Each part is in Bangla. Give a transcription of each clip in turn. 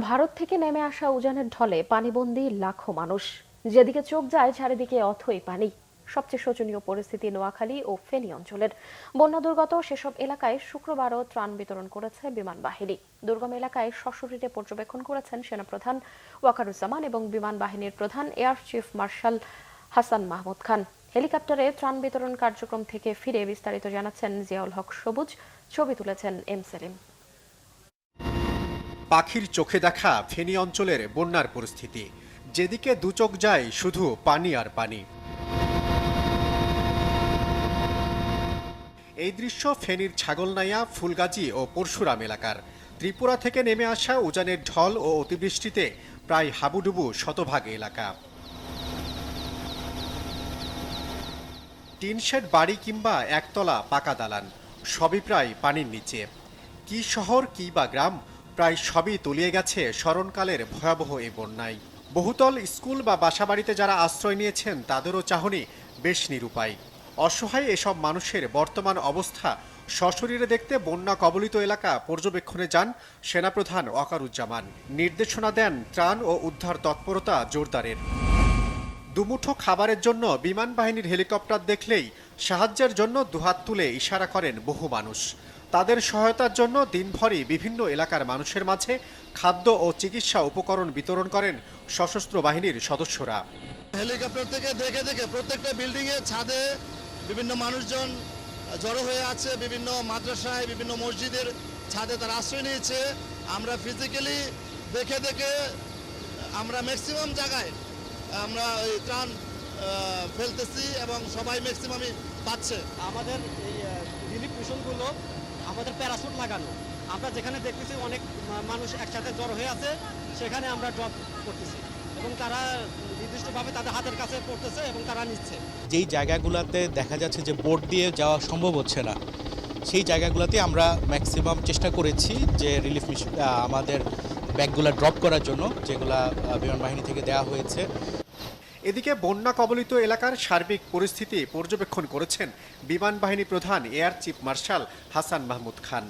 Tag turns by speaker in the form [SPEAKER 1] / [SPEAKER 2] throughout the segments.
[SPEAKER 1] ভারত থেকে নেমে আসা উজানের ঢলে পানিবন্দী লাখো মানুষ। যেদিকে চোখ যায় চারিদিকে অথই পানি। সবচেয়ে শোচনীয় পরিস্থিতি নোয়াখালী ও ফেনী অঞ্চলের। বন্যা দুর্গত সেসব এলাকায় শুক্রবারও ত্রাণ বিতরণ করেছে বিমান বাহিনী। দুর্গম এলাকায় সশরীরে পর্যবেক্ষণ করেছেন সেনাপ্রধান ওয়াকারুজ্জামান এবং বিমান বাহিনীর প্রধান air chief marshal Hasan Mahmud Khan. হেলিকপ্টারে ত্রাণ বিতরণ কার্যক্রম থেকে ফিরে বিস্তারিত জানাচ্ছেন জিয়াউল হক সবুজ। ছবি তুলেছেন এম সেলিম।
[SPEAKER 2] পাখির চোখে দেখা ফেনী অঞ্চলের বন্যার পরিস্থিতি। যেদিকে দুচোখ যায় শুধু পানি আর পানি। এই দৃশ্য ফেনীর ছাগলনাইয়া, ফুলগাজী ও পরশুরাম এলাকার। ত্রিপুরা থেকে নেমে আসা উজানের ঢল ও অতিবৃষ্টিতে প্রায় হাবুডুবু শতভাগ এলাকা। টিনশেড বাড়ি কিংবা একতলা পাকা দালান, সবই প্রায় পানির নিচে। কি শহর কি বা গ্রাম, প্রায় সবই তলিয়ে গেছে স্মরণকালের ভয়াবহ এই বন্যায়। বহুতল স্কুল বা বাসাবাড়িতে যারা আশ্রয় নিয়েছেন তাদেরও চাহনি বেশ নিরুপায়। অসহায় এসব মানুষের বর্তমান অবস্থা সশরীরে দেখতে বন্যা কবলিত এলাকা পর্যবেক্ষণে যান সেনাপ্রধান ওয়াকারুজ্জামান। নির্দেশনা দেন ত্রাণ ও উদ্ধার তৎপরতা জোরদারের। দুমুঠো খাবারের জন্য বিমান বাহিনীর হেলিকপ্টার দেখলেই সাহায্যের জন্য দুহাত তুলে ইশারা করেন বহু মানুষ। তাদের সহায়তার জন্য দিনভরই বিভিন্ন এলাকার মানুষের মাঝে খাদ্য ও চিকিৎসা উপকরণ বিতরণ করেন সশস্ত্র বাহিনীর সদস্যরা।
[SPEAKER 3] হেলিকপ্টার থেকে দেখে দেখে প্রত্যেকটা বিল্ডিং এর ছাদে বিভিন্ন মানুষজন জড়ো হয়ে আছে। বিভিন্ন মাদ্রাসায়, বিভিন্ন মসজিদের ছাদে তারা আশ্রয় নিয়েছে। আমরা ফিজিক্যালি দেখে দেখে আমরা ম্যাক্সিমাম জায়গায় আমরা এই ত্রাণ ফেলতেছি এবং সবাই ম্যাক্সিমামই পাচ্ছে।
[SPEAKER 4] আমাদের এই রিলিফ মিশনগুলো আমাদের প্যারাশুট লাগানো। আমরা যেখানে দেখতেছি অনেক মানুষ একসাথে জড়ো হয়ে আছে, সেখানে আমরা ড্রপ করতেছি এবং তারা নির্দিষ্টভাবে তাদের হাতের কাছে পড়তেছে এবং তারা নিচ্ছে।
[SPEAKER 5] যেই জায়গাগুলোতে দেখা যাচ্ছে যে বোট দিয়ে যাওয়া সম্ভব হচ্ছে না, সেই জায়গাগুলোতে আমরা ম্যাক্সিমাম চেষ্টা করেছি যে রিলিফ মিশন আমাদের ব্যাগগুলো ড্রপ করার জন্য, যেগুলা বিমান বাহিনী থেকে দেওয়া হয়েছে।
[SPEAKER 2] এদিকে বন্যা কবলিত এলাকার সার্বিক পরিস্থিতি পর্যবেক্ষণ করেছেন বিমান বাহিনী প্রধান air chief marshal Hasan Mahmud Khan.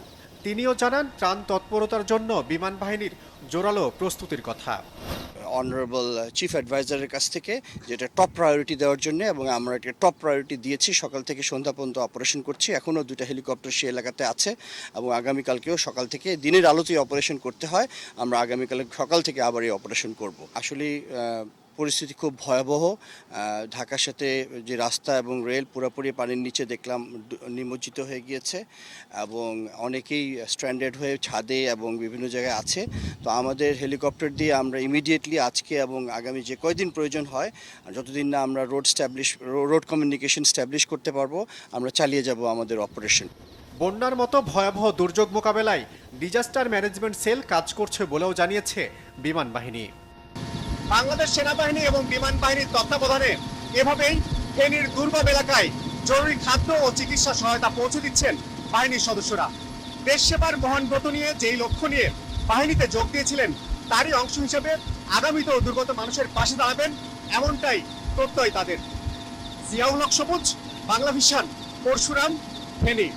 [SPEAKER 2] তিনিও জানান ত্রাণ তৎপরতার জন্য বিমান বাহিনীর জোরালো প্রস্তুতির কথা।
[SPEAKER 6] অনারেবল চিফ অ্যাডভাইজারের কাছ থেকে যেটা টপ প্রায়োরিটি দেওয়ার জন্য, এবং আমরা এটা টপ প্রায়োরিটি দিয়েছি। সকাল থেকে সন্ধ্যা পর্যন্ত অপারেশন করছি। এখনও 2টা হেলিকপ্টার সেই এলাকাতে আছে এবং আগামীকালকেও সকাল থেকে দিনের আলোতেই অপারেশন করতে হয়। আমরা আগামীকাল সকাল থেকে আবার এই অপারেশন করব। আসলে পরিস্থিতি খুব ভয়াবহ। ঢাকার সাথে যে রাস্তা এবং রেল পুরোপুরি পানির নিচে দেখলাম নিমজ্জিত হয়ে গিয়েছে এবং অনেকেই স্ট্র্যান্ডেড হয়ে ছাদে এবং বিভিন্ন জায়গায় আছে। তো আমাদের হেলিকপ্টার দিয়ে আমরা ইমিডিয়েটলি আজকে এবং আগামী যে কয়দিন প্রয়োজন হয়, যতদিন না আমরা রোড কমিউনিকেশন স্ট্যাবলিশ করতে পারবো, আমরা চালিয়ে যাব আমাদের অপারেশন।
[SPEAKER 2] বন্যার মতো ভয়াবহ দুর্যোগ মোকাবেলায় ডিজাস্টার ম্যানেজমেন্ট সেল কাজ করছে বলেও জানিয়েছে বিমান বাহিনী। বাংলাদেশ সেনাবাহিনী এবং বিমান বাহিনীর তত্ত্বাবধানে এভাবেই ফেনীর দুর্গম এলাকায় জরুরি খাদ্য ও চিকিৎসা সহায়তা পৌঁছে দিচ্ছেন বাহিনীর সদস্যরা। দেশ সেবার মহান ব্রত নিয়ে যেই লক্ষ্য নিয়ে বাহিনীতে যোগ দিয়েছিলেন, তারই অংশ হিসেবে আগামীতেও দুর্গত মানুষের পাশে দাঁড়াবেন, এমনটাই প্রত্যয় তাদের। জিয়াউল হক সবুজ, বাংলা ভিশন, পরশুরাম, ফেনী।